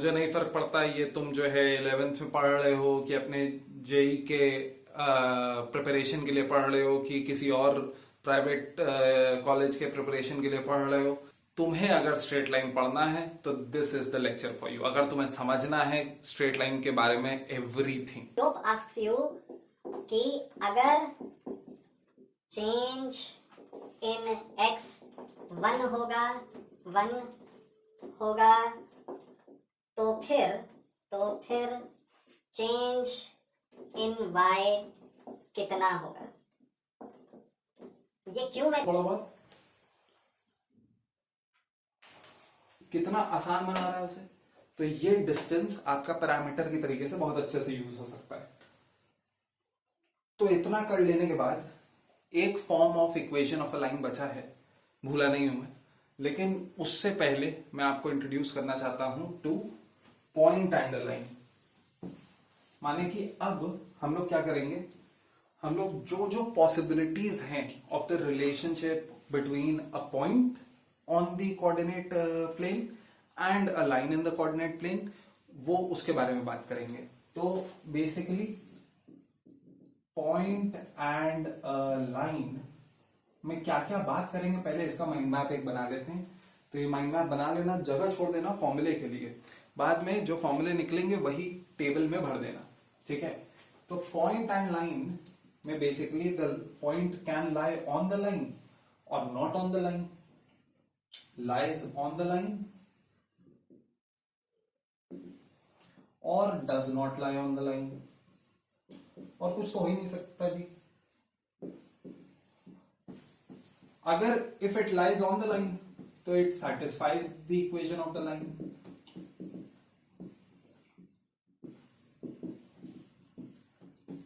मुझे नहीं फर्क पड़ता ये तुम जो है 11th में पढ़ रहे हो कि अपने जेई के प्रिपरेशन के लिए पढ़ रहे हो कि किसी और प्राइवेट कॉलेज के प्रिपरेशन के लिए पढ़ रहे हो। तुम्हें अगर स्ट्रेट लाइन पढ़ना है तो this is the lecture for you. अगर तुम्हें समझना है स्ट्रेट लाइन के बारे में एवरीथिंग। टॉप आस्क्स यू कि अगर चेंज इन एक्स 1 होगा तो फिर चेंज इन वाई कितना होगा। ये क्यों मैं थोड़ा बहुत कितना आसान बना रहा है उसे। तो ये डिस्टेंस आपका पैरामीटर की तरीके से बहुत अच्छे से यूज हो सकता है। तो इतना कर लेने के बाद एक form of equation of a line बचा है, भूला नहीं हूं मैं, लेकिन उससे पहले मैं आपको इंट्रोड्यूस करना चाहता हूं two point and a line. माने कि अब हम लोग क्या करेंगे, हम लोग जो जो पॉसिबिलिटीज हैं of the relationship between a point on the coordinate plane and a line in the coordinate plane, वो उसके बारे में बात करेंगे। तो basically point and a line में क्या क्या बात करेंगे, पहले इसका माइंड मैप एक बना लेते हैं। तो ये माइंड मैप बना लेना, जगह छोड़ देना फॉर्मूले के लिए, बाद में जो फॉर्मूले निकलेंगे वही टेबल में भर देना, ठीक है। तो पॉइंट एंड लाइन में basically the point can lie on the line और not on the line, lies on the line और does not lie on the line, और कुछ तो हो ही नहीं सकता जी। अगर if it lies on the line तो it satisfies the equation of the line.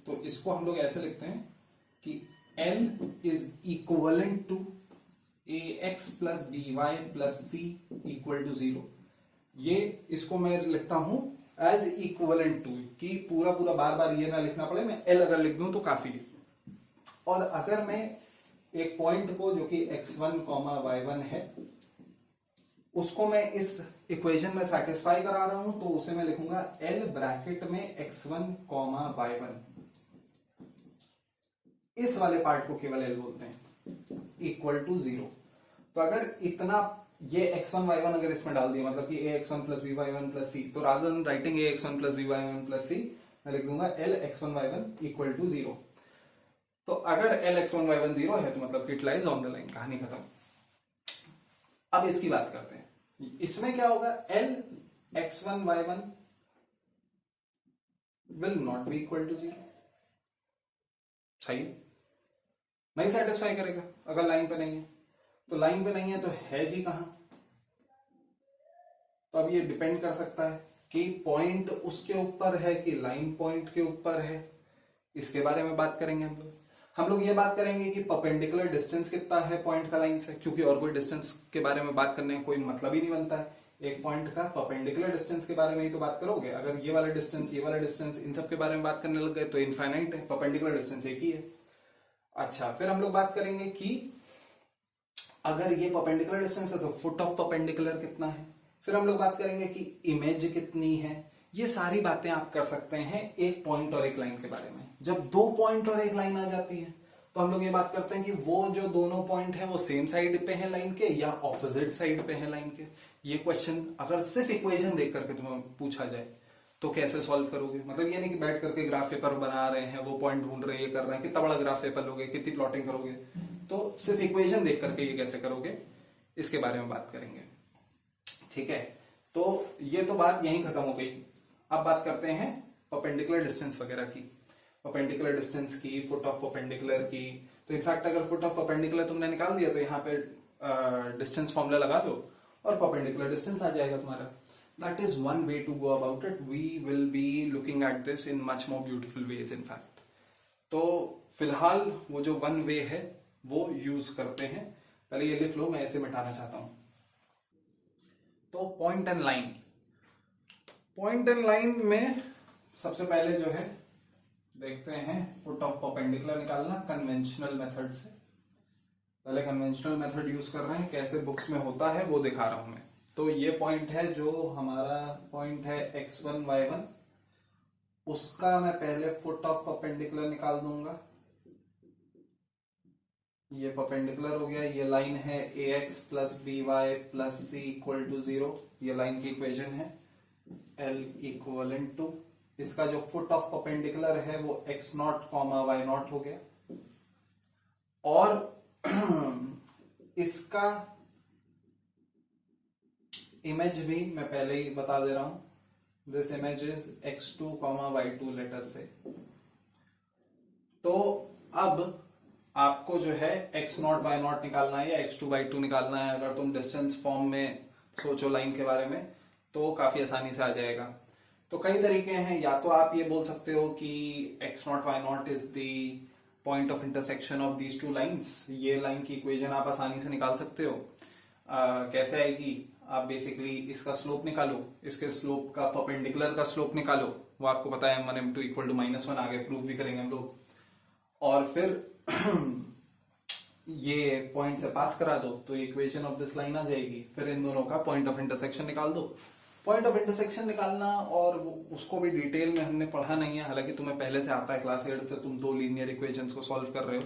तो इसको हम लोग ऐसे लिखते हैं कि L is equivalent to ax plus B Y plus C equal to 0। ये इसको मैं लिखता हूं एज इक्वलेंट टू, कि पूरा पूरा बार बार ये ना लिखना पड़े, मैं L अगर लिख दूं तो काफी है। और अगर मैं एक पॉइंट को जो कि x1, y1 है, उसको मैं इस इक्वेशन में सेटिस्फाई करा रहा हूं, तो उसे मैं लिखूंगा L ब्रैकेट में x1, y1। इस वाले पार्ट को केवल L बोलते हैं, इक्वल टू 0। तो अगर इतना ये x1 y1 अगर इसमें डाल दिया, मतलब कि ax1 plus B y1 plus C, तो rather than writing ax1 plus B y1 plus C, मैं लिख दूंगा L x1 y1 equal to 0। तो अगर L x1 y1 0 है तो मतलब it lies on the line, कहानी खत्म। अब इसकी बात करते हैं, इसमें क्या होगा, L x1 y1 will not be equal to 0। सही है, नहीं सेटिस्फाई करेगा अगर लाइन पे नहीं है। तो लाइन पे नहीं है तो है जी कहां। तो अब ये डिपेंड कर सकता है कि पॉइंट उसके ऊपर है कि लाइन पॉइंट के ऊपर है। इसके बारे में बात करेंगे हम लोग ये बात करेंगे कि परपेंडिकुलर डिस्टेंस कितना है पॉइंट का लाइन से, क्योंकि और कोई डिस्टेंस के बारे में बात करने का कोई मतलब ही नहीं बनता है। एक पॉइंट का परपेंडिकुलर डिस्टेंस के बारे में ही तो बात करोगे। अगर ये वाला डिस्टेंस, ये वाला डिस्टेंस, इन सब के बारे में बात करने लग गए तो इनफाइनाइट है, परपेंडिकुलर डिस्टेंस एक ही है। अच्छा, फिर हम लोग बात करेंगे कि अगर ये परपेंडिकुलर डिस्टेंस है तो फुट ऑफ परपेंडिकुलर कितना है। फिर हम लोग बात करेंगे कि इमेज कितनी है। ये सारी बातें आप कर सकते हैं एक पॉइंट और एक लाइन के बारे में। जब 2 पॉइंट और एक लाइन आ जाती है तो हम लोग ये बात करते हैं कि वो जो दोनों पॉइंट है वो सेम साइड पे है लाइन के या ऑपोजिट साइड पे है लाइन के। ये क्वेश्चन अगर सिर्फ इक्वेशन देख करके तुम्हें पूछा जाए तो कैसे सॉल्व करोगे। मतलब ये नहीं कि बैठ करके ग्राफ पेपर बना रहे हैं, वो पॉइंट ढूंढ रहे हैं, ये कर रहे हैं, कितना बड़ा ग्राफ पेपर लोगे, कितनी प्लॉटिंग करोगे। तो सिर्फ इक्वेशन देख करके ये कैसे करोगे, इसके बारे में बात करेंगे, ठीक है। तो ये तो बात यहीं खत्म हो गई। अब बात करते हैं परपेंडिकुलर डिस्टेंस वगैरह की, परपेंडिकुलर डिस्टेंस की, फुट ऑफ परपेंडिकुलर की। तो इनफैक्ट अगर फुट ऑफ परपेंडिकुलर तुमने निकाल दिया तो यहाँ पे डिस्टेंस फॉर्मूला लगा लो और परपेंडिकुलर डिस्टेंस आ जाएगा तुम्हारा। That is one way to go about it. We will be looking at this in much more beautiful ways in fact. तो फिलहाल वो जो वन वे है वो यूज करते हैं। पहले ये लिख लो, मैं ऐसे मिटाना चाहता हूं। तो point and line, point and line में सबसे पहले जो है देखते हैं फुट ऑफ परपेंडिकुलर निकालना कन्वेंशनल मेथड से। पहले कन्वेंशनल मेथड यूज कर रहे हैं, कैसे बुक्स में होता है वो दिखा रहा हूं मैं। तो ये पॉइंट है जो हमारा पॉइंट है x1 y1, उसका मैं पहले फुट ऑफ परपेंडिकुलर निकाल दूंगा। ये परपेंडिकुलर हो गया, ये लाइन है ax plus B Y plus C equal to 0, ये लाइन की इक्वेशन है L इक्वलेंट टू, इसका जो फुट ऑफ परपेंडिकुलर है वो x naught comma Y naught हो गया, और इसका इमेज भी मैं पहले ही बता दे रहा हूं, this image is x2 comma y2 later से। तो अब आपको जो है x नॉट वाई नॉट निकालना है या x2 y2 निकालना है। अगर तुम डिस्टेंस फॉर्म में सोचो लाइन के बारे में तो काफी आसानी से आ जाएगा। तो कई तरीके हैं, या तो आप ये बोल सकते हो कि x naught Y naught is the point of intersection of these two lines, ये लाइन की इक्वेशन आप आसानी से निकाल सकते हो। कैसे आएगी, आप बेसिकली इसका स्लोप निकालो, इसके स्लोप का परपेंडिकुलर का स्लोप निकालो, वो आपको पता है m1 m2 इक्वल टू -1, आगे प्रूव भी करेंगे हम लोग, और फिर ये पॉइंट से पास करा दो तो इक्वेशन ऑफ दिस लाइन आ जाएगी। फिर इन दोनों का पॉइंट ऑफ इंटरसेक्शन निकाल दो। पॉइंट ऑफ इंटरसेक्शन निकालना, और उसको भी डिटेल में हमने पढ़ा नहीं है, हालांकि तुम्हें पहले से आता है, क्लास 8 से तुम दो लीनियर इक्वेशंस को सॉल्व कर रहे हो।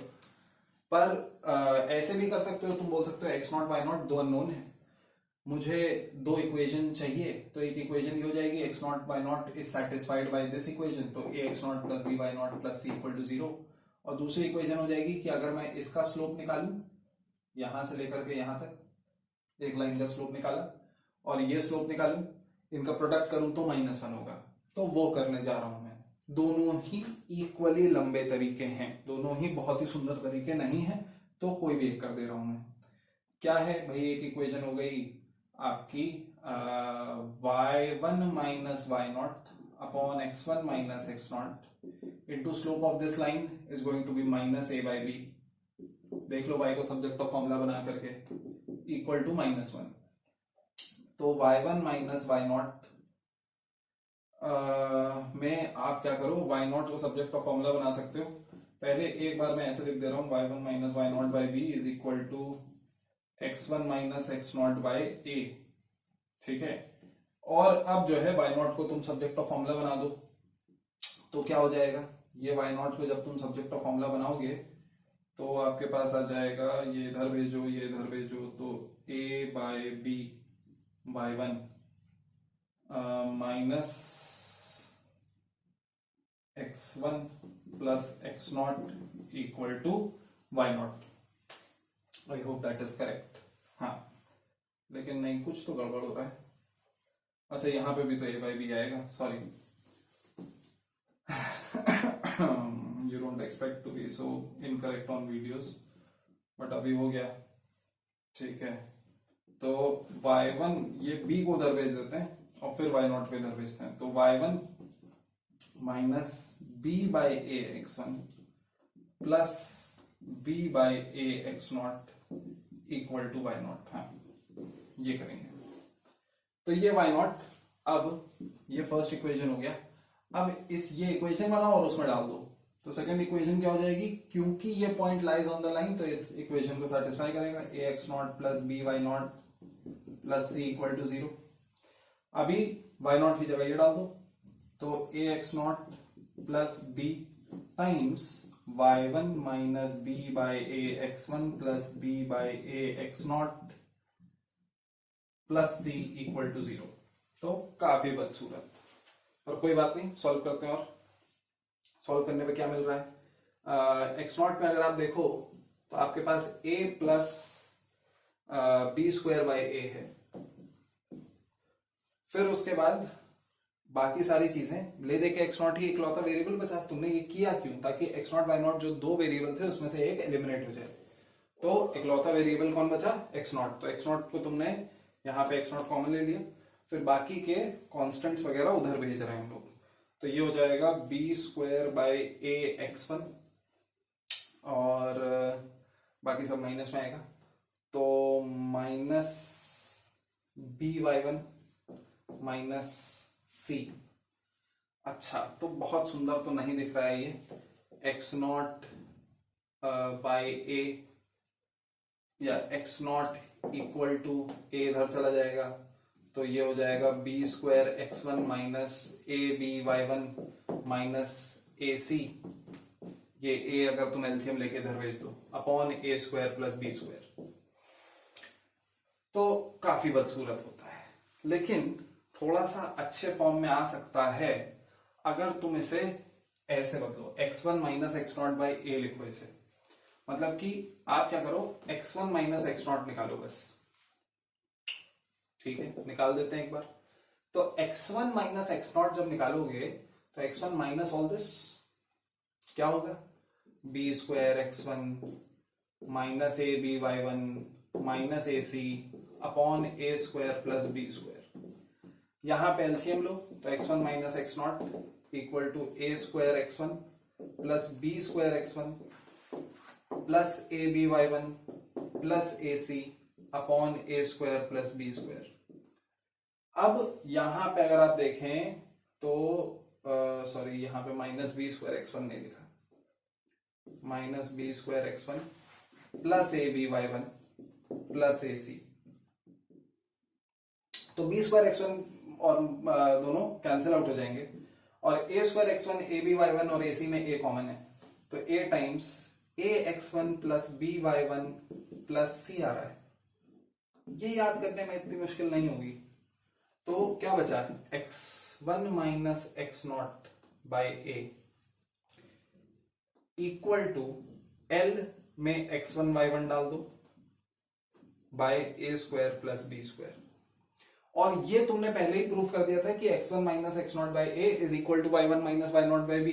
पर ऐसे भी कर सकते हो, तुम बोल सकते हो x नॉट वाई नॉट दो अननोन है, मुझे दो इक्वेशन चाहिए, तो एक इक्वेशन ये हो जाएगी x naught Y naught is satisfied by this equation, तो ax naught plus B Y naught plus C equal to 0। और दूसरी इक्वेशन हो जाएगी कि अगर मैं इसका स्लोप निकालूं, यहां से लेकर के यहां तक एक लाइन का स्लोप निकाला, और ये स्लोप निकालूं, इनका प्रोडक्ट करूं तो -1 होगा। तो वो करने जा रहा हूं मैं। दोनों ही इक्वली लंबे तरीके हैं, दोनों ही बहुत ही सुंदर तरीके नहीं है, तो कोई भी एक कर दे रहा हूं मैं। क्या है भाई, एक इक्वेशन हो गई आपकी y1 minus Y naught upon x1 minus x naught into slope of this line is going to be minus a by B. देख लो y को सब्जेक्ट ऑफ फॉर्मूला बना करके, इक्वल टू -1। तो y1 माइनस वाई नॉट में आप क्या करो, y नॉट को सब्जेक्ट ऑफ फॉर्मूला बना सकते हो। पहले एक बार मैं ऐसे लिख दे रहा हूं, y1 minus Y naught by B is equal to x1 minus x naught by A, ठीक है। और अब जो है y नॉट को तुम सब्जेक्ट ऑफ फॉर्मूला बना दो, तो क्या हो जाएगा, ये y नॉट को जब तुम सब्जेक्ट ऑफ फॉर्मूला बनाओगे तो आपके पास आ जाएगा, ये इधर भेजो ये इधर भेजो, तो a by B by 1 minus x1 plus X naught equal to Y naught. I hope that is correct. हाँ, लेकिन नहीं, कुछ तो गड़बड़ हो रहा है। अच्छा, यहां पे भी तो a बाई बी आएगा, sorry. You don't expect to be so incorrect on videos, but अभी हो गया, ठीक है। तो y1, ये b को उधर भेज देते हैं और फिर y नॉट को इधर भेजते हैं, तो y1 minus b by A x1 plus b by A X naught equal to Y naught. हाँ, ये करेंगे। तो ये वाई नॉट, अब ये फर्स्ट इक्वेशन हो गया। अब ये इक्वेशन बनाओ और उसमें डाल दो, तो सेकंड इक्वेशन क्या हो जाएगी, क्योंकि ये point lies on the line, तो इस इक्वेशन को सेटिस्फाई करेगा, A X naught plus B Y naught plus C equal to 0। अभी वाई नॉट की जगह ये डाल दो, तो A X naught plus B times y1 minus B by A x1 plus B by A X naught plus C equal to 0। तो काफी बदसूरत, पर कोई बात नहीं, सॉल्व करते हैं। और सॉल्व करने पे क्या मिल रहा है, एक्स नॉट में अगर आप देखो तो आपके पास a plus B square by A है। फिर उसके बाद बाकी सारी चीजें ले दे के एक्स नॉट ही इकलौता वेरिएबल बचा। तुमने ये किया क्यों, ताकि एक्स नॉट वाई नॉट जो दो वेरिएबल थे उसमें से एक एलिमिनेट हो जाए। तो इकलौता वेरिएबल कौन बचा, एक्स नॉट। तो एक्स नॉट को तुमने यहाँ पे एक्स नॉट कॉमन ले लिया, फिर बाकी के कॉन्स्टेंट्स वगैरह उधर भेज रहे हैं हम लोग। तो ये हो जाएगा b square by A x1 और बाकी सब माइनस में आएगा, तो माइनस बी वाई 1 माइनस सी। अच्छा, तो बहुत सुंदर तो नहीं दिख रहा है ये, एक्स नॉट बाई ए या x naught equal to a इधर चला जाएगा, तो ये हो जाएगा b square x one minus A B Y one minus A c, ये ए अगर तुम एलसीएम लेके इधर भेज दो, अपॉन ए स्क्वायर प्लस बी स्क्वायर। तो काफी बदसूरत होता है, लेकिन थोड़ा सा अच्छे फॉर्म में आ सकता है अगर तुम इसे ऐसे बदलो, x one minus x naught by a लिखो इसे। मतलब कि आप क्या करो, x one minus x naught निकालो बस, ठीक है, निकाल देते हैं एक बार। तो x one minus x naught जब निकालोगे तो x one minus all this क्या होगा, B square x one minus A B Y one minus A C upon A square plus B square. यहां पे एलसीएम लो तो x one minus x naught equal to A square x one plus B square x one plus A B Y one plus A C upon A square plus B square. अब यहां पे अगर आप देखें तो sorry, यहां पे minus B square x one नहीं लिखा, minus B square x one plus A B Y one plus A c. तो बी स्क्वायर एक्स वन और दोनों कैंसिल आउट हो जाएंगे, और a square x one a B Y one और a c में ए कॉमन है, तो a times a x one plus B Y one plus c आ रहा है। ये याद करने में इतनी मुश्किल नहीं होगी। तो क्या बचा, X one minus x naught by A equal to L में एक्स वन वाई वन डाल दो by A square plus B square. और ये तुमने पहले ही प्रूफ कर दिया था कि X one minus x naught by A is equal to Y one minus Y naught by B.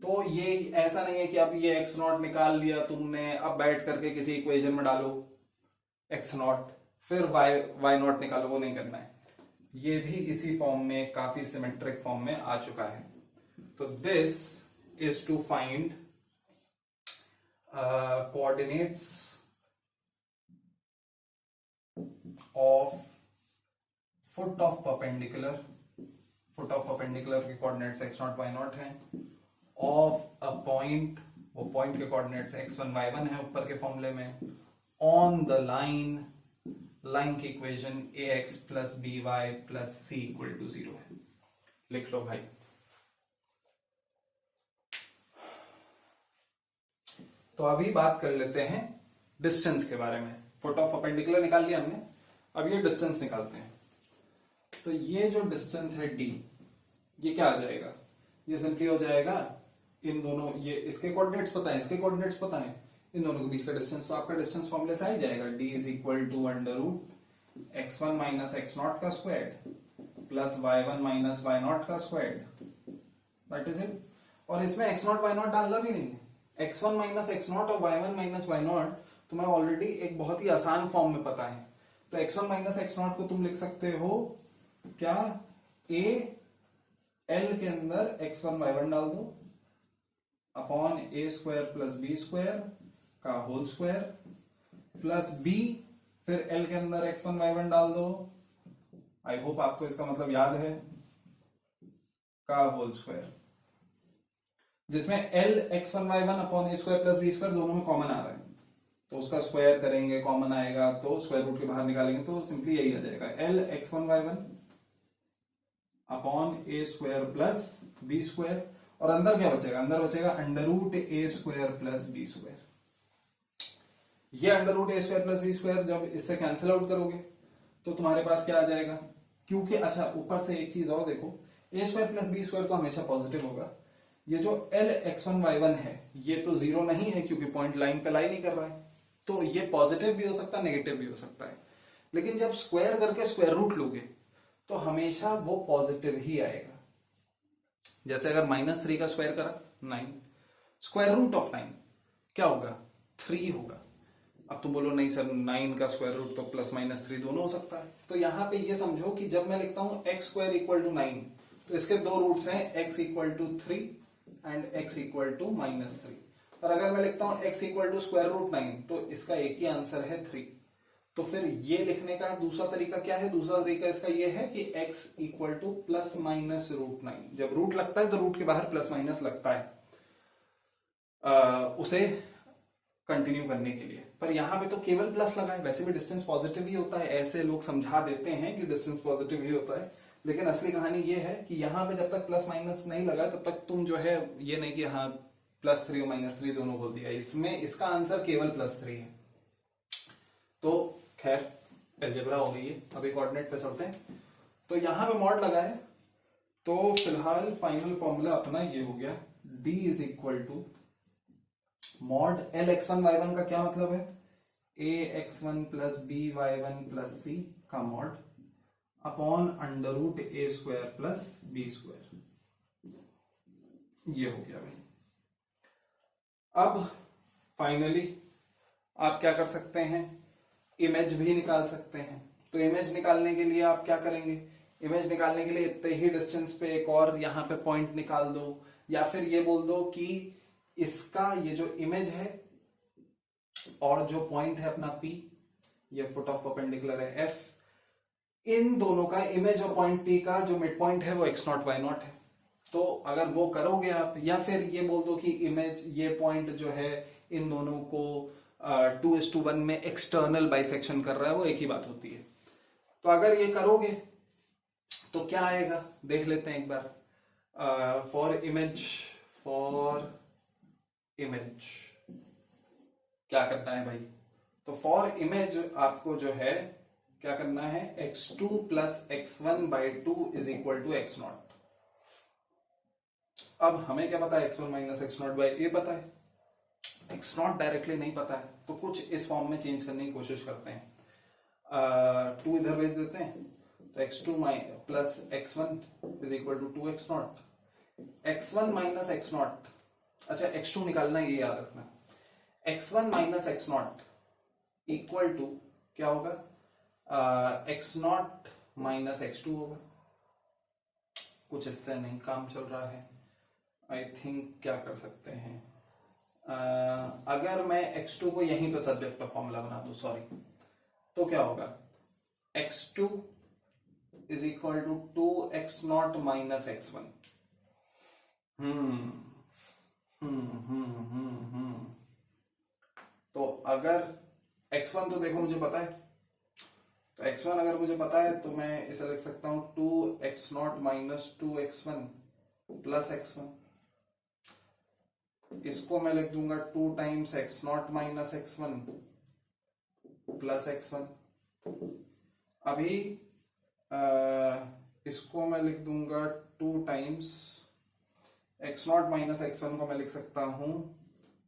तो ये ऐसा नहीं है कि अब ये एक्स नॉट निकाल लिया तुमने, अब बैठ करके किसी इक्वेशन में डालो एक्स नॉट फिर वाई नॉट निकालो, वो नहीं करना है। ये भी इसी फॉर्म में, काफी सिमेट्रिक फॉर्म में आ चुका है। तो this is to find coordinates of foot of perpendicular, foot of perpendicular के coordinates x naught Y naught है, ऑफ अ पॉइंट, वो पॉइंट के coordinates x one Y one है ऊपर के फॉर्मूले में, ऑन द लाइन, लाइन की equation a x plus B Y plus C equal to 0 है। लिख लो भाई। तो अभी बात कर लेते हैं डिस्टेंस के बारे में। फुट ऑफ परपेंडिकुलर निकाल लिया हमने, अब ये डिस्टेंस निकालते हैं। तो ये जो डिस्टेंस है डी, ये क्या आ जाएगा, ये सिंपली हो जाएगा इन दोनों, ये इसके कोऑर्डिनेट्स पता है, इसके कोऑर्डिनेट्स पता है, इन दोनों के बीच का डिस्टेंस, तो आपका डिस्टेंस फॉर्मूले से आ ही जाएगा, D is equal to under root x one minus x naught का square plus y one minus Y naught का स्क्वायर, दैट इज इट। और इसमें एक्स नॉट वाई नॉट डालना भी नहीं है, x one minus x naught और y one minus Y naught तुम्हें ऑलरेडी एक बहुत ही आसान फॉर्म में पता है। तो x one minus x naught को तुम लिख सकते हो क्या, ए एल के अंदर एक्स वन वाई वन डाल दो अपॉन ए स्क्वायर प्लस बी स्क्वायर का होल स्क्वायर प्लस बी, फिर एल के अंदर एक्स वन वाई वन डाल दो, आई होप आपको इसका मतलब याद है, का होल स्क्वायर, जिसमें L x one Y one upon ए स्क्वायर प्लस बी स्क्वायर दोनों में कॉमन आ रहा है, तो उसका स्क्वायर करेंगे, कॉमन आएगा तो स्क्वायर रूट के बाहर निकालेंगे तो सिंपली यही आ जाएगा, L x one Y one upon ए स्क्वायर प्लस बी स्क्वायर, और अंदर क्या बचेगा, अंदर बचेगा अंडर रूट ए स्क्वायर प्लस बी स्क्वायर। ये अंडर रूट ए स्क्वायर प्लस बी स्क्वायर जब इससे कैंसिल आउट करोगे तो तुम्हारे पास क्या आ जाएगा, क्योंकि अच्छा ऊपर से एक चीज और देखो, A square plus B square तो हमेशा पॉजिटिव होगा, ये जो L x one Y one है ये तो 0 नहीं है क्योंकि पॉइंट लाइन पे लाई नहीं कर रहा है, तो ये पॉजिटिव भी हो सकता है नेगेटिव भी हो सकता है, लेकिन जब स्क्वायर करके स्क्वायर रूट लोगे तो हमेशा वो पॉजिटिव ही आएगा। जैसे अगर -3 का स्क्वायर करा 9, स्क्वायर रूट ऑफ 9 क्या होगा, 3 होगा। अब तुम बोलो नहीं सर 9 का स्क्वायर रूट तो +-3 दोनों हो सकता है, तो यहां पे ये समझो कि जब मैं लिखता हूं एक्स स्क्वायर इक्वल टू 9 तो इसके दो रूट्स हैं, x equal to 3 and x equal to -3, और अगर मैं लिखता हूं x equal to square root 9 तो इसका एक ही आंसर है 3। तो फिर ये लिखने का दूसरा तरीका क्या है, दूसरा तरीका इसका ये है कि x इक्वल टू +-√9, जब रूट लगता है तो रूट के बाहर +- लगता है, उसे कंटिन्यू करने के लिए। पर यहाँ पे तो केवल प्लस लगा है, वैसे भी डिस्टेंस पॉजिटिव ही होता है, ऐसे लोग समझा देते हैं कि डिस्टेंस पॉजिटिव ही होता है, लेकिन असली कहानी ये है कि यहाँ पे जब तक प्लस माइनस नहीं लगा तब तक तुम जो है ये नहीं कि हाँ +3 और -3 दोनों बोल दिया, इसमें इसका आंसर केवल +3 है। तो खैर अलजेब्रा हो गई है, अभी कोऑर्डिनेट पे चलते हैं। तो यहाँ पे मॉड लगा है, तो फिलहाल फाइनल फॉर्मूला अपना ये हो गया, D is equal to mod LX1Y1 का क्या मतलब है, AX1 + BY1 + C का मॉड अपॉन √A² + B²। ये हो गया भाई। अब फाइनली आप क्या कर सकते हैं, इमेज भी निकाल सकते हैं। तो इमेज निकालने के लिए आप क्या करेंगे, इमेज निकालने के लिए इतने ही डिस्टेंस पे एक और यहाँ पे पॉइंट निकाल दो, या फिर ये बोल दो कि इसका ये जो इमेज है और जो पॉइंट है अपना P, ये फुट ऑफ परपेंडिकुलर है F, इन दोनों का इमेज और पॉइंट P का जो मिड पॉइंट है वो x0 y0 है। तो अगर वो करोगे आप, या फिर ये बोल दो कि इमेज ये पॉइंट जो है इन दोनों को 2:1 में एक्सटर्नल बाइसेक्शन कर रहा है, वो एक ही बात होती है। तो अगर ये करोगे तो क्या आएगा देख लेते हैं एक बार। फॉर इमेज क्या करना है भाई, तो फॉर इमेज आपको जो है क्या करना है, x2 + x1/2 is equal to x0। अब हमें क्या पता है, x1 - x0/a पता है, x0 डायरेक्टली नहीं पता है, तो कुछ इस फॉर्म में चेंज करने की कोशिश करते हैं। 2 इधर भेज देते हैं, तो x2 + x1 is equal to 2x0। x1 - x0, अच्छा x2 निकालना है, ये याद रखना, x1 - x0 इक्वल टू क्या होगा, x0 - x2 होगा। कुछ इससे नहीं काम चल रहा है, आई थिंक क्या कर सकते हैं, अगर मैं x2 को यहीं पे सब्जेक्ट का फॉर्मूला बना दूं, सॉरी, तो क्या होगा, x2 is equal to 2x0 - x1। तो अगर x1 तो देखो मुझे पता है, तो x1 अगर मुझे पता है तो मैं इसे लिख सकता हूं 2x0 - 2x1 + x1। इसको मैं लिख दूंगा 2 टाइम्स x0 - x1 + x1। अभी इसको मैं लिख दूंगा 2 टाइम्स x0 - x1 को मैं लिख सकता हूं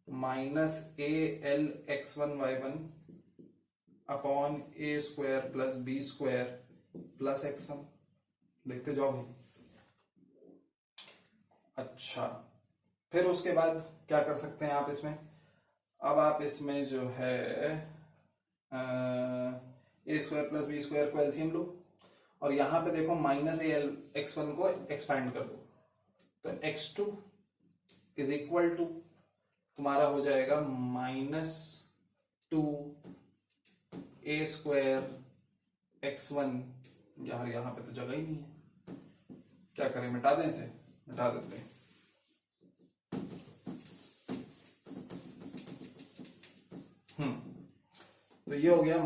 -ALX1Y1 upon A² + B² + x1। देखते जाओ भाई। अच्छा, फिर उसके बाद क्या कर सकते हैं आप इसमें, अब आप इसमें जो है A² + B² को एलसीएम लो, और यहां पे देखो -ALX1 को एक्सपैंड कर दो, तो x2 इज इक्वल टू तुम्हारा हो जाएगा -2A² x1। यार यहां पे तो जगह ही नहीं है, क्या करें, मिटा दें इसे, मिटा देते हैं। तो ये हो गया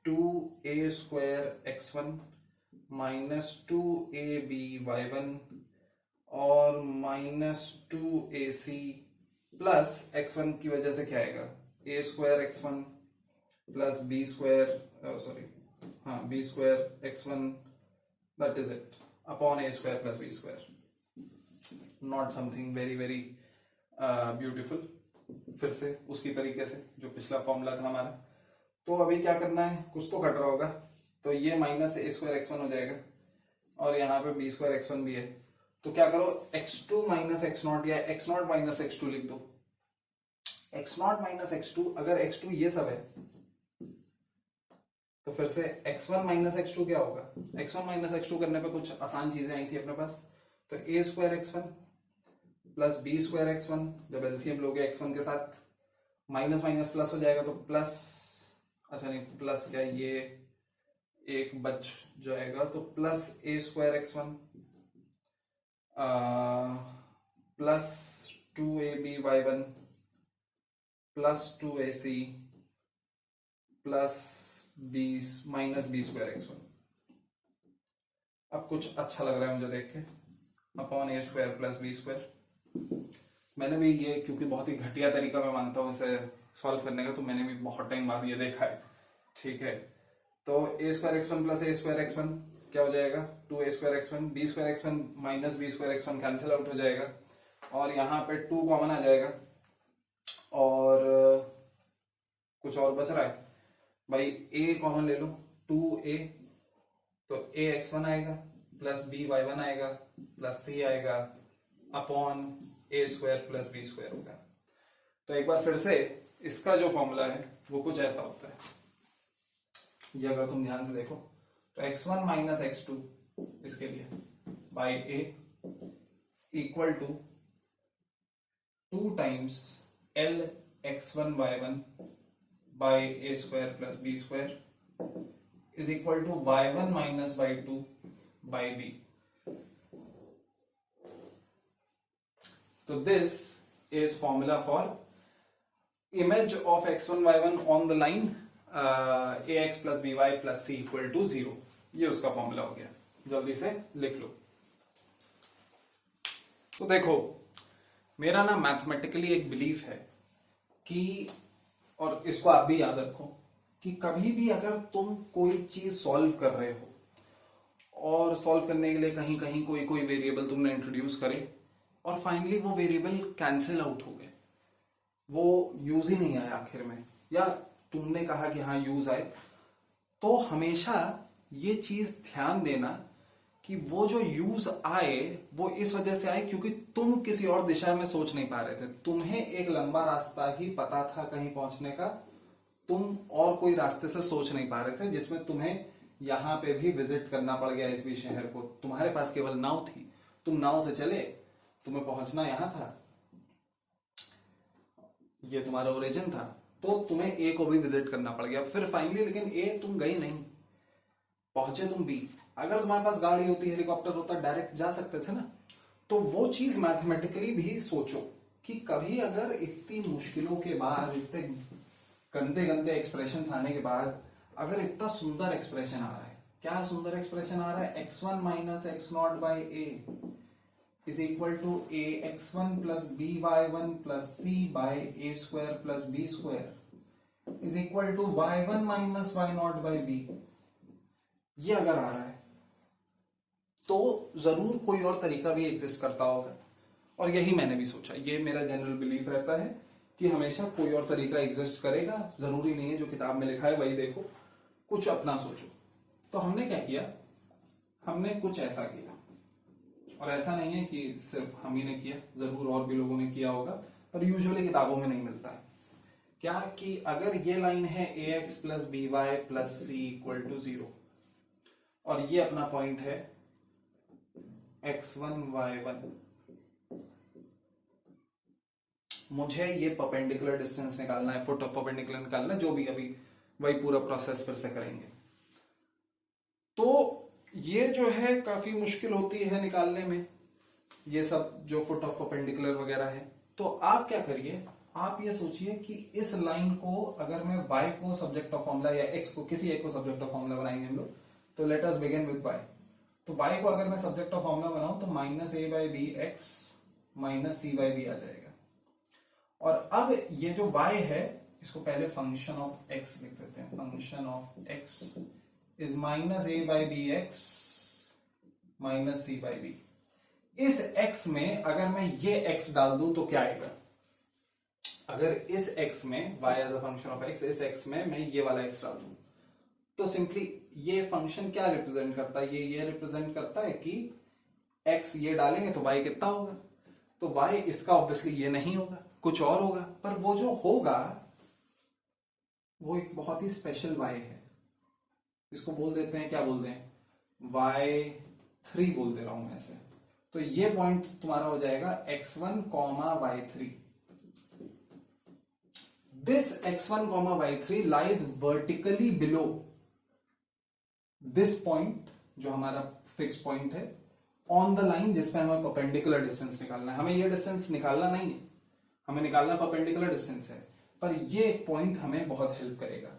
-2A² x1 -2ABY1 और -2AC प्लस x1 की वजह से क्या आएगा, A² x1 plus B² x1, that is it, upon A² + B²। Not something very very beautiful. फिर से उसकी तरीके से जो पिछला फॉर्मूला था हमारा, तो अभी क्या करना है, कुछ तो कट रहा होगा, तो ये -A² x1 हो जाएगा, और यहाँ पे B² x1 भी है, तो क्या करो, x2 - x0 या x0 - x2 लिख दो। x0 - x2, अगर x2 ये सब है तो फिर से x1 - x2 क्या होगा, x1 - x2 करने पे कुछ आसान चीजें आई थी अपने पास, तो A² x1 plus B² x1, जब एलसीएम लोगे x1 के साथ, माइनस माइनस प्लस हो जाएगा, तो प्लस, अच्छा नहीं प्लस क्या, ये एक बच जाएगा, तो plus A² x1 plus 2ABY1 plus 2ac plus B minus B square x1। अब कुछ अच्छा लग रहा है मुझे देख के, अपॉन ए स्क्वायर प्लस बी स्क्वायर। मैंने भी ये, क्योंकि बहुत ही घटिया तरीका मैं मानता हूँ इसे सॉल्व करने का, तो मैंने भी बहुत टाइम बाद ये देखा है। ठीक है, तो A square x1 plus A square x1 क्या हो जाएगा, 2a square x1, B square x1 minus B square x1 cancel out हो जाएगा, और यहाँ पे 2 कॉमन आ जाएगा, और कुछ और बच रहा है भाई, a कॉमन ले लो, 2a, तो a x1 आएगा प्लस b y1 आएगा प्लस c आएगा अपॉन ए स्क्वायर प्लस बी स्क्वायर होगा। तो एक बार फिर से इसका जो फॉर्मूला है वो कुछ ऐसा होता है, ये अगर तुम ध्यान से देखो तो x1 माइनस x2 इसके लिए by a equal to 2 times l x1 y1 by A square plus B square is equal to y1 minus y2 by b। So this is formula for image of x1 y1 on the line ax plus by plus c equal to 0। ये उसका formula हो गया, जल्दी से लिख लो। तो देखो, मेरा ना मैथमेटिकली एक बिलीफ है कि, और इसको आप भी याद रखो, कि कभी भी अगर तुम कोई चीज सॉल्व कर रहे हो और सॉल्व करने के लिए कहीं कहीं कोई कोई वेरिएबल तुमने इंट्रोड्यूस करे और फाइनली वो वेरिएबल कैंसिल आउट हो गए, वो यूज ही नहीं आया आखिर में, या तुमने कहा कि हाँ यूज आए, तो हमेशा ये चीज ध्यान देना कि वो जो यूज आए वो इस वजह से आए क्योंकि तुम किसी और दिशा में सोच नहीं पा रहे थे, तुम्हें एक लंबा रास्ता ही पता था कहीं पहुंचने का, तुम और कोई रास्ते से सोच नहीं पा रहे थे, जिसमें तुम्हें यहां पे भी विजिट करना पड़ गया इस भी शहर को। तुम्हारे पास केवल नाव थी, तुम नाव से चले, तुम्हें पहुंचना यहां था, ये तुम्हारा ओरिजिन था, तो तुम्हें ए को भी विजिट करना पड़ गया। फिर फाइनली लेकिन ए तुम गई नहीं, पहुंचे तुम बी। अगर तुम्हारे पास गाड़ी होती, हेलीकॉप्टर होता, डायरेक्ट जा सकते थे ना। तो वो चीज मैथमेटिकली भी सोचो कि कभी अगर इतनी मुश्किलों के बाद, इतने गंदे गंदे एक्सप्रेशन आने के बाद अगर इतना सुंदर एक्सप्रेशन आ रहा है, क्या सुंदर एक्सप्रेशन आ रहा है, x1 minus x naught by A is equal to a x1 plus by1 plus c by a square plus b square is equal to y1 minus y naught by b। ये अगर आ रहा है तो जरूर कोई और तरीका भी एग्जिस्ट करता होगा, और यही मैंने भी सोचा, ये मेरा जनरल बिलीफ रहता है कि हमेशा कोई और तरीका एग्जिस्ट करेगा, जरूरी नहीं है जो किताब में लिखा है वही देखो, कुछ अपना सोचो। तो हमने क्या किया, हमने कुछ ऐसा किया, और ऐसा नहीं है कि सिर्फ हम ही ने किया, जरूर और भी लोगों ने किया होगा, पर यूजुअली किताबों में नहीं मिलता है। क्या कि अगर ये लाइन है ax plus B Y plus C equal to 0, और ये अपना पॉइंट है x1 y1, मुझे ये परपेंडिकुलर डिस्टेंस निकालना है, फुट ऑफ परपेंडिकुलर निकालना है, जो भी अभी वही पूरा प्रोसेस फिर से करेंगे। तो ये जो है काफी मुश्किल होती है निकालने में, ये सब जो फुट ऑफ परपेंडिकुलर वगैरह है। तो आप क्या करिए, आप ये सोचिए कि इस लाइन को अगर मैं y को सब्जेक्ट ऑफ फॉर्मूला या x को, किसी एक को सब्जेक्ट ऑफ फॉर्मूला बनाएंगे हम लोग, तो let us begin with y। तो y को अगर मैं सब्जेक्ट ऑफ फॉर्मूला बनाऊं तो minus a by B x minus C by b आ जाएगा। और अब ये जो y है इसको पहले फंक्शन ऑफ x लिख देते हैं, function of x is minus a by B x minus C by B. इस x में अगर मैं ये x डाल दूं तो क्या आएगा, अगर इस x में y as a function of x, इस x में मैं ये वाला x डाल दूं तो सिंपली ये फंक्शन क्या रिप्रेजेंट करता है, ये रिप्रेजेंट करता है कि x ये डालेंगे तो y कितना होगा, तो y इसका ऑब्वियसली ये नहीं होगा, कुछ और होगा, पर वो जो होगा वो एक बहुत ही स्पेशल y है, इसको बोल देते हैं, क्या बोलते हैं, y3 बोल दे रहा हूं मैं ऐसे। तो ये पॉइंट तुम्हारा हो जाएगा x1 comma y3। This x1 comma y3 lies vertically below this point, जो हमारा फिक्स पॉइंट है ऑन द लाइन जिसपे हमें परपेंडिकुलर डिस्टेंस निकालना है। हमें ये डिस्टेंस निकालना नहीं है, हमें निकालना परपेंडिकुलर डिस्टेंस है। पर ये पॉइंट हमें बहुत हेल्प करेगा।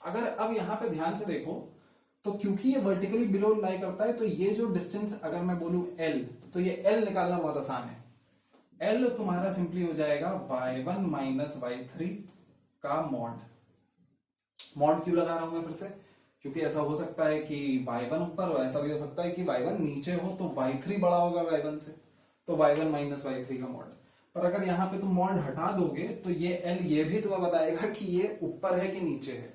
अगर अब यहां पे ध्यान से देखो तो क्योंकि ये वर्टिकली बिलो लाई करता है तो ये जो डिस्टेंस अगर मैं बोलूं L, तो ये L निकालना बहुत आसान है। L तुम्हारा सिंपली हो जाएगा y1 माइनस y3 का मॉड। मॉड क्यों लगा रहा हूं मैं फिर से, क्योंकि ऐसा हो सकता है कि y1 ऊपर हो, ऐसा भी हो सकता है कि y1 नीचे हो, तो y3 बड़ा होगा y1 से, तो y1 माइनस y3 का मॉड। पर अगर यहाँ पे तुम मॉड हटा दोगे तो ये L ये भी तुम्हें बताएगा कि ये ऊपर है कि नीचे है।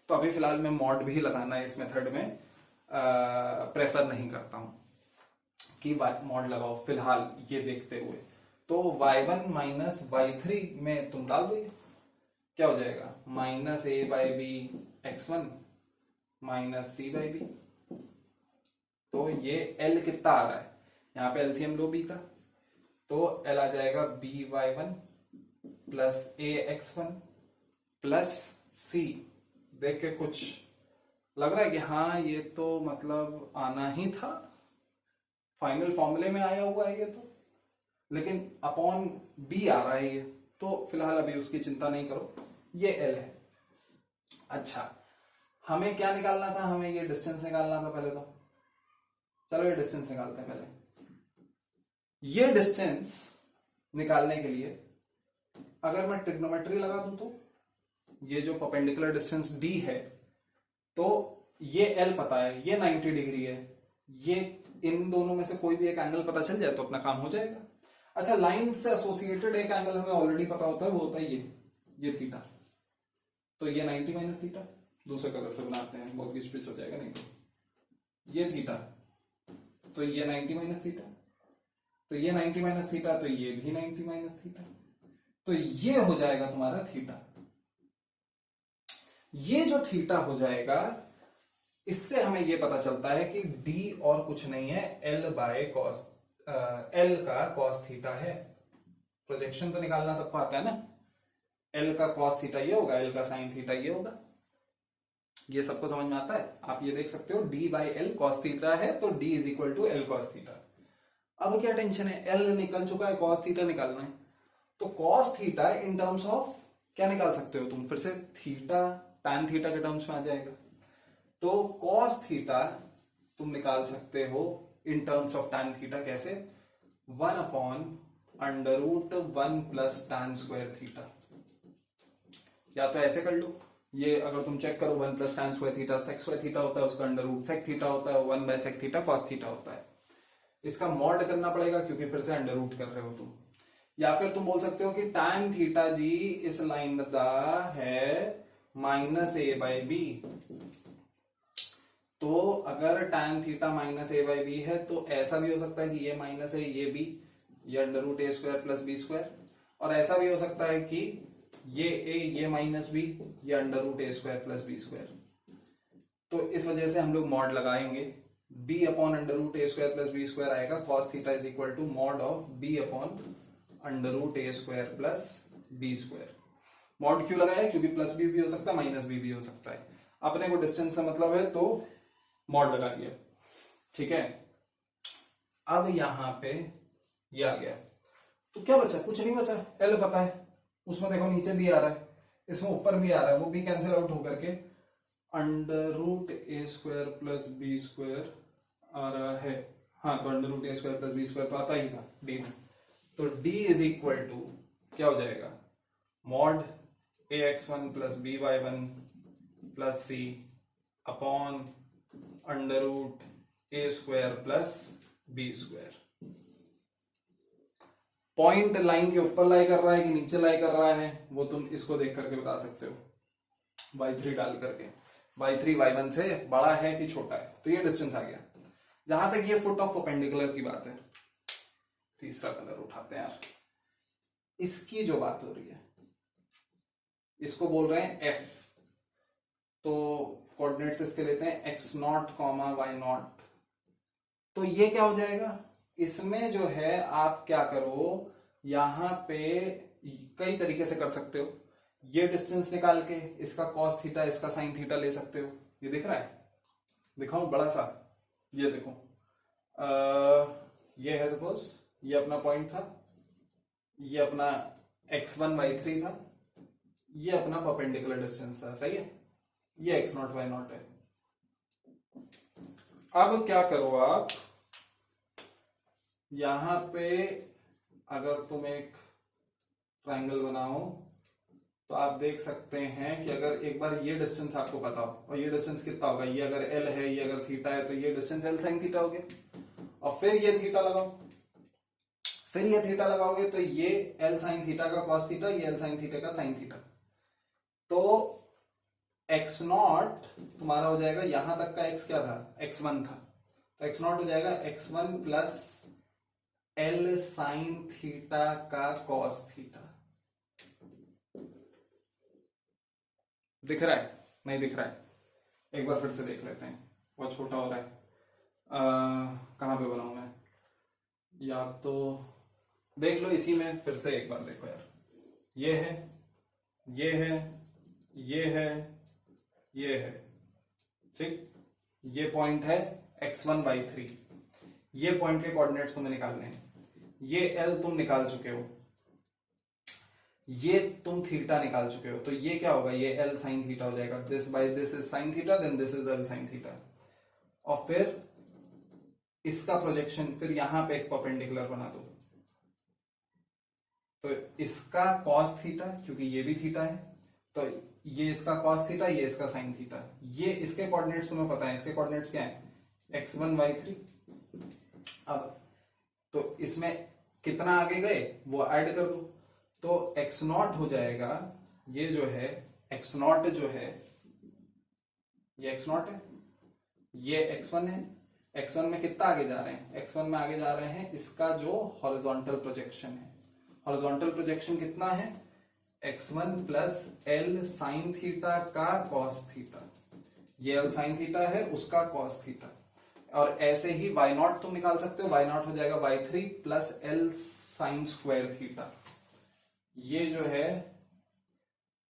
तो अभी फिलहाल मैं मॉड भी लगाना है इस मेथड में प्रेफर नहीं करता हूं कि मॉड लगाओ फिलहाल ये देखते हुए। तो y1 माइनस y3 में तुम डाल दो, क्या हो जाएगा minus a by B x1 minus c by B. तो ये L कितना आ रहा है, यहाँ पे एलसीएम लो b का, तो L आ जाएगा by1 plus ax1 plus c। देख के कुछ लग रहा है कि हाँ ये तो मतलब आना ही था, फाइनल फॉर्मूले में आया हुआ है ये तो, लेकिन अपॉन b आ रहा है ये, तो फिलहाल अभी उसकी चिंता नहीं करो, ये L है। अच्छा, हमें क्या निकालना था, हमें ये डिस्टेंस निकालना था पहले, तो चलो ये डिस्टेंस निकालते हैं पहले। ये डिस्टेंस निकालने के लिए अगर मैं ट्रिग्नोमेट्री लगा दूं तो ये जो परपेंडिकुलर डिस्टेंस d है, तो ये L पता है, ये 90 डिग्री है, ये इन दोनों में से कोई भी एक एंगल पता चल जाए तो अपना काम हो जाएगा। अच्छा, लाइन से एसोसिएटेड एक एंगल हमें ऑलरेडी पता होता है, वो होता है ये थीटा। तो ये 90 माइनस थीटा, दूसरे कलर से बनाते हैं, बहुत घिच पिच हो जाएगा नहीं तो। ये थीटा, तो ये 90 माइनस थीटा, तो ये 90 माइनस थीटा, तो ये भी 90 माइनस थीटा, तो ये हो जाएगा तुम्हारा थीटा। ये जो थीटा हो जाएगा, इससे हमें ये पता चलता है कि d और कुछ नहीं है, L बाय कॉस, L का कॉस थीटा है। प्रोजेक्शन तो निकालना सबको आता है ना, L का कॉस थीटा ये होगा, L का साइन थीटा ये होगा, ये सबको समझ में आता है। आप ये देख सकते हो d by L cos theta है, तो d is equal to L cos theta. अब क्या टेंशन है, L निकल चुका है, कॉस थीटा निकालना है, तो cos theta in terms of क्या निकाल सकते हो तुम, फिर से थीटा tan थीटा के टर्म्स में आ जाएगा। तो cos थीटा तुम निकाल सकते हो in terms of tan theta, कैसे, 1 upon under root 1 plus tan square theta. या तो ऐसे कर लो, ये अगर तुम चेक करो 1 plus tan square theta sec square theta होता है, उसका अंडर रूट सेक थीटा होता है, 1 by sec theta cos theta होता है। इसका मॉड करना पड़ेगा क्योंकि फिर से अंडर रूट कर रहे हो तुम। या फिर तुम बोल सकते हो कि tan थीटा जी इस लाइन दा है माइनस ए बाई बी। तो अगर tan theta minus A by B है तो ऐसा भी हो सकता है कि ये माइनस है, ये बी, ये अंडर रूट ए स्क्वायर प्लस बी स्क्वायर, और ऐसा भी हो सकता है कि ये ए, ये माइनस बी, ये अंडर रूट ए स्क्वायर प्लस बी स्क्वायर। तो इस वजह से हम लोग मॉड लगाएंगे, b अपॉन अंडर रूट ए स्क्वायर प्लस बी स्क्वायर आएगा, cos theta is equal to mod of b upon under root A square plus B square. Mod क्यों लगाया, क्योंकि प्लस भी हो सकता है, माइनस भी हो सकता है। अपने को डिस्टेंस से मतलब है तो मॉड लगा दिया, ठीक है। अब यहां पे ये आ गया, तो क्या बचा, कुछ नहीं बचा, एल पता है, उसमें देखो नीचे भी आ रहा है, इसमें ऊपर भी आ रहा है, वो भी कैंसिल आउट होकर के अंडर रूट ए स्क्वायर प्लस बी स्क्वायर आ रहा है। हाँ, तो अंडर रूट ए स्क्वायर प्लस बी स्क्वायर तो आता ही था डी में, तो डी इज इक्वल टू क्या हो जाएगा, mod a x one plus B Y one plus c upon under root A square plus B square. Point line के ऊपर लाई कर रहा है कि नीचे लाई कर रहा है, वो तुम इसको देख करके बता सकते हो, y3 डाल करके, y3 y1 से बड़ा है कि छोटा है, तो ये डिस्टेंस आ गया। जहां तक ये फुट ऑफ परपेंडिकुलर की बात है, तीसरा कलर उठाते हैं यार, इसकी जो बात हो रही है, इसको बोल रहे हैं f, तो कोऑर्डिनेट्स इसके लेते हैं x0, y0। तो ये क्या हो जाएगा, इसमें जो है आप क्या करो, यहां पे कई तरीके से कर सकते हो, ये डिस्टेंस निकाल के इसका cos थीटा इसका sin थीटा ले सकते हो। ये दिख रहा है, दिखाऊं बड़ा सा, ये देखो, ये है सपोज, ये अपना पॉइंट था, ये अपना x1 y3 था, ये अपना परपेंडिकुलर डिस्टेंस था, सही है, ये x0 y0 है। अब क्या करो आप, यहां पे अगर तुम एक ट्रायंगल बनाओ तो आप देख सकते हैं कि अगर एक बार ये डिस्टेंस आपको पता हो, और ये डिस्टेंस कितना होगा, ये अगर l है, ये अगर थीटा है, तो ये डिस्टेंस l sin थीटा हो गया, और फिर ये थीटा लगाओ, फिर ये थीटा लगाओगे तो ये l sin थीटा का cos थीटा, ये l sin थीटा का sin थीटा, तो x0 तुम्हारा हो जाएगा, यहां तक का x क्या था, x1 था, तो x0 हो जाएगा x1 plus l sin theta का cos थीटा। दिख रहा है, नहीं दिख रहा है, एक बार फिर से देख लेते हैं, बहुत छोटा हो रहा है। कहां पे बनाऊं मैं, या तो देख लो इसी में, फिर से एक बार देखो यार, ये है, ये है, ये है, ये है, ठीक, ये पॉइंट है x1 y3, ये पॉइंट के कोऑर्डिनेट्स तुम्हें निकालने हैं, ये l तुम निकाल चुके हो, ये तुम थीटा निकाल चुके हो, तो ये क्या होगा, ये l sin थीटा हो जाएगा, this by this is sin theta, then this is l sin theta, और फिर इसका प्रोजेक्शन फिर यहां पे एक परपेंडिकुलर बना दो, तो इसका cos थीटा, क्योंकि ये भी थीटा है, तो ये इसका cos थीटा, ये इसका sin थीटा, ये इसके कोऑर्डिनेट्स तुम्हें पता है, इसके कोऑर्डिनेट्स क्या है, x1 y3। अब तो इसमें कितना आगे गए वो ऐड कर दो, तो x0 हो जाएगा, ये जो है x0 जो है, ये x0 है, ये x1 है, x1 में कितना आगे जा रहे हैं, x1 में आगे जा रहे हैं इसका जो हॉरिजॉन्टल प्रोजेक्शन है, हॉरिजॉन्टल प्रोजेक्शन कितना है, x1 plus l sin theta का cos थीटा, ये l sin थीटा है, उसका cos थीटा, और ऐसे ही y0 तुम निकाल सकते हो, y0 हो जाएगा y3 plus l sin square theta, ये जो है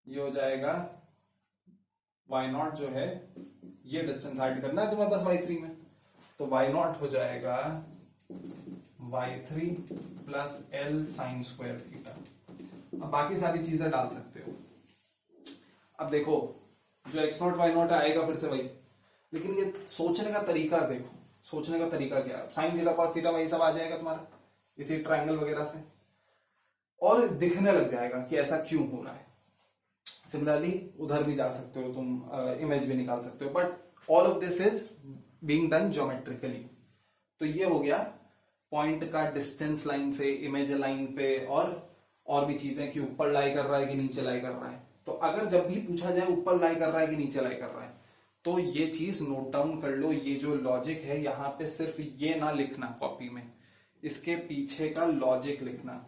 ये हो जाएगा y0 जो है, ये डिस्टेंस ऐड करना है तुम्हें बस y3 में, तो y0 हो जाएगा y3 plus l sin square theta. अब बाकी सारी चीजें डाल सकते हो। अब देखो जो x0 y0 आएगा फिर से वही, लेकिन ये सोचने का तरीका देखो, सोचने का तरीका क्या है, साइन थीटा cos थीटा वही सब आ जाएगा तुम्हारा इसी ट्रायंगल वगैरह से, और दिखने लग जाएगा कि ऐसा क्यों हो रहा है। सिमिलरली उधर भी जा सकते हो तुम, इमेज भी निकाल सकते हो, but all of this is being done geometrically. तो ये हो गया पॉइंट का डिस्टेंस लाइन से इमेज लाइन पे, और भी चीजें कि ऊपर लाई कर रहा है कि नीचे लाई कर रहा है। तो अगर जब भी पूछा जाए ऊपर लाई कर रहा है कि नीचे लाई कर रहा है, तो ये चीज नोट डाउन कर लो, ये जो लॉजिक है यहाँ पे सिर्फ ये ना लिखना कॉपी में, इसके पीछे का लॉजिक लिखना,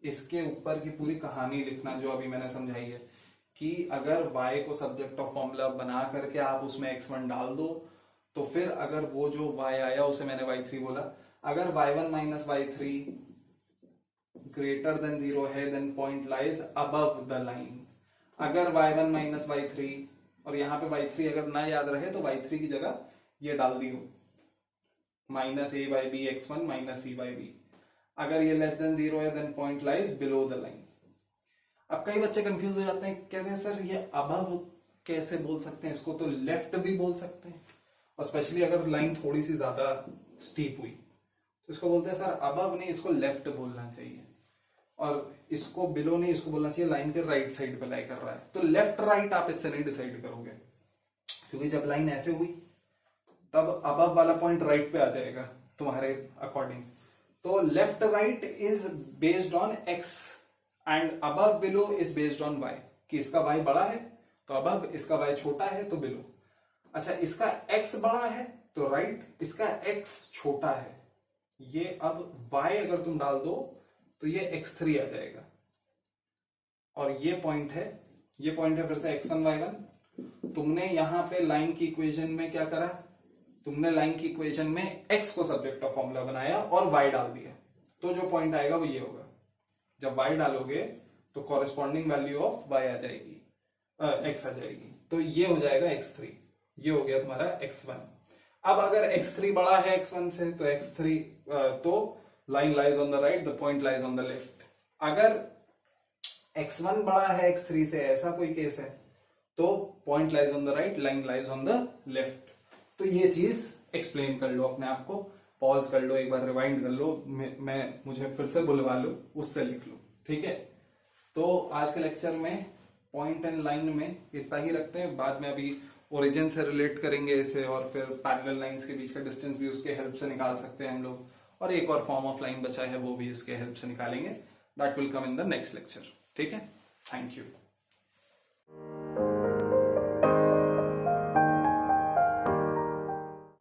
इसके ऊपर की पूरी कहानी लिखना जो अभी मैंने समझाई है, कि अगर y को सब्जेक्ट ऑफ फॉर्मूला बना करके आप उसमें x1 डाल दो, तो फिर अगर वो जो y आया उसे मैंने y3 बोला, अगर y1 minus y3 greater than 0 है, then point lies above the line. अगर y1 माइनस y3, और यहाँ पे y3 अगर ना याद रहे तो y3 की जगह ये डाल दियो minus a by B x1 minus c by B. अगर ये लेस देन 0 है then point lies below the line. अब कई बच्चे कंफ्यूज हो जाते हैं, कहते हैं सर ये अबव कैसे बोल सकते हैं, इसको तो लेफ्ट भी बोल सकते हैं, और स्पेशली अगर लाइन थोड़ी सी ज्यादा स्टीप हुई तो इसको बोलते हैं सर अबव नहीं, इसको लेफ्ट बोलना चाहिए, और इसको बिलो नहीं, इसको बोलना चाहिए लाइन के राइट साइड पे लाई कर रहा है। तो लेफ्ट राइट आप इससे नहीं डिसाइड करोगे, क्योंकि जब लाइन ऐसे हुई तब अबव वाला पॉइंट राइट पे आ जाएगा तुम्हारे अकॉर्डिंग। तो left right is based on X and above below is based on Y, कि इसका वाई बड़ा है तो अबव, इसका वाई छोटा है तो बिलो। अच्छा, इसका एक्स बड़ा है तो राइट, इसका एक्स छोटा है, ये अब वाई अगर तुम डाल दो तो ये x3 आ जाएगा, और ये पॉइंट है, ये पॉइंट है फिर से x1 y1। तुमने यहां पे लाइन की इक्वेशन में क्या करा, तुमने लाइन की इक्वेशन में x को सब्जेक्ट ऑफ फॉर्मूला बनाया और y डाल दिया, तो जो पॉइंट आएगा वो ये होगा। जब y डालोगे तो कॉरेस्पॉन्डिंग वैल्यू ऑफ y आ जाएगी, x आ जाएगी, तो ये हो जाएगा x3, ये हो गया तुम्हारा x1। अब अगर x3 बड़ा है x1 से तो x3 तो line lies on the right, the point lies on the left. अगर x1 बड़ा है x3 से, ऐसा कोई केस है, तो point lies on the right, line lies on the left. तो ये चीज एक्सप्लेन कर लो अपने आप को, पॉज कर लो, एक बार रिवाइंड कर लो, मुझे फिर से बुलवा लो, उससे लिख लो, ठीक है। तो आज के लेक्चर में पॉइंट एंड लाइन में इतना ही रखते हैं, बाद में अभी ओरिजिन से रिलेट करेंगे इसे, और फिर पैरेलल लाइंस के बीच का डिस्टेंस भी उसके हेल्प से निकाल सकते हैं हम लोग, और एक और फॉर्म ऑफ लाइन बचा है वो भी इसके हेल्प से निकालेंगे। That will come in the next lecture, ठीक है। Thank you.